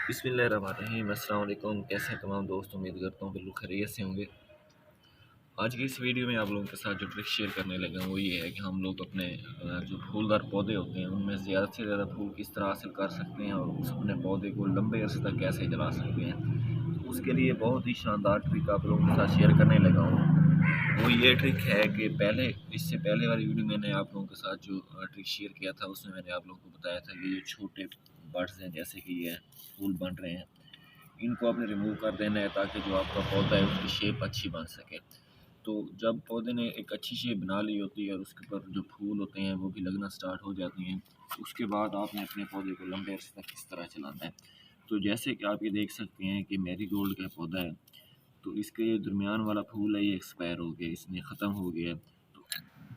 बिस्मिल्लाहिर्रहमानिर्रहीम। अस्सलाम वालेकुम। कैसे हैं तमाम दोस्त? उम्मीद करता हूँ बिल्कुल खैरियत से होंगे। आज की इस वीडियो में आप लोगों के साथ जो ट्रिक शेयर करने लगा हूँ वो ये है कि हम लोग अपने जो फूलदार पौधे होते हैं उनमें ज़्यादा से ज़्यादा फूल किस तरह हासिल कर सकते हैं और उस अपने पौधे को लंबे अरसे तक कैसे जला सकते हैं। तो उसके लिए बहुत ही शानदार ट्रिक आप लोगों के साथ शेयर करने लगा हूँ। वो ये ट्रिक है कि इससे पहले वाली वीडियो मैंने आप लोगों के साथ जो ट्रिक शेयर किया था उसमें मैंने आप लोगों को बताया था कि ये छोटे बर्ड्स हैं, जैसे कि ये फूल बन रहे हैं, इनको आपने रिमूव कर देना है ताकि जो आपका पौधा है उसकी शेप अच्छी बन सके। तो जब पौधे ने एक अच्छी शेप बना ली होती है और उसके ऊपर जो फूल होते हैं वो भी लगना स्टार्ट हो जाती हैं, उसके बाद आपने अपने पौधे को लंबे अरसे तक किस तरह चलाना है। तो जैसे कि आप ये देख सकते हैं कि मैरीगोल्ड का पौधा है, तो इसके ये दरमियान वाला फूल है ये एक्सपायर हो गया, इसमें ख़त्म हो गया है। तो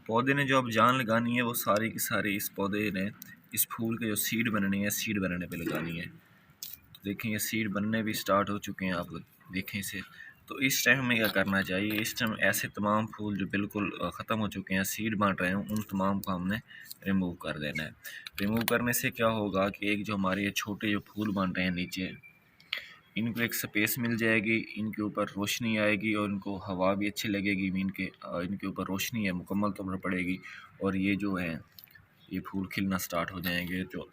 पौधे ने जो अब जान लगानी है वो सारी की सारी इस पौधे ने इस फूल के जो सीड बननी है, सीड बनने पे लगानी है। देखें ये सीड बनने भी स्टार्ट हो चुके हैं, आप देखें इसे। तो इस टाइम हमें क्या करना चाहिए, इस टाइम ऐसे तमाम फूल जो बिल्कुल ख़त्म हो चुके हैं, सीड बन रहे हैं, उन तमाम को हमने रिमूव कर देना है। रिमूव करने से क्या होगा कि एक जो हमारे ये छोटे जो फूल बन रहे हैं नीचे, इनको एक स्पेस मिल जाएगी, इनके ऊपर रोशनी आएगी और इनको हवा भी अच्छी लगेगी। इनके ऊपर रोशनी है मुकम्मल तौर पर पड़ेगी और ये जो है ये फूल खिलना स्टार्ट हो जाएंगे। जो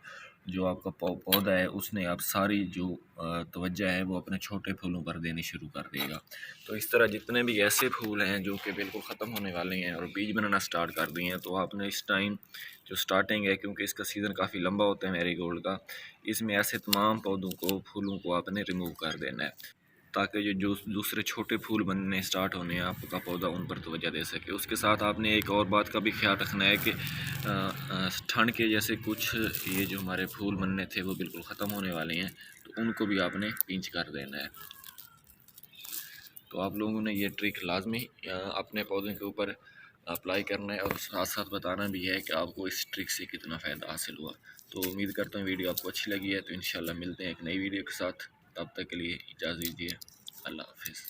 जो आपका पौधा है उसने आप सारी जो तवज्जो है वो अपने छोटे फूलों पर देनी शुरू कर देगा। तो इस तरह जितने भी ऐसे फूल हैं जो कि बिल्कुल ख़त्म होने वाले हैं और बीज बनाना स्टार्ट कर दिए हैं, तो आपने इस टाइम जो स्टार्टिंग है, क्योंकि इसका सीज़न काफ़ी लंबा होता है मैरीगोल्ड का, इसमें ऐसे तमाम पौधों को फूलों को आपने रिमूव कर देना है ताकि ये जो दूसरे छोटे फूल बनने स्टार्ट होने हैं आपका पौधा उन पर तवज्जो दे सके। उसके साथ आपने एक और बात का भी ख्याल रखना है कि ठंड के जैसे कुछ ये जो हमारे फूल बनने थे वो बिल्कुल ख़त्म होने वाले हैं, तो उनको भी आपने पिंच कर देना है। तो आप लोगों ने ये ट्रिक लाजमी अपने पौधों के ऊपर अप्लाई करना है और साथ साथ बताना भी है कि आपको इस ट्रिक से कितना फ़ायदा हासिल हुआ। तो उम्मीद करता हूँ वीडियो आपको अच्छी लगी है। तो इंशाल्लाह मिलते हैं एक नई वीडियो के साथ, तब तक के लिए इजाज़त दीजिए। अल्लाह हाफिज़।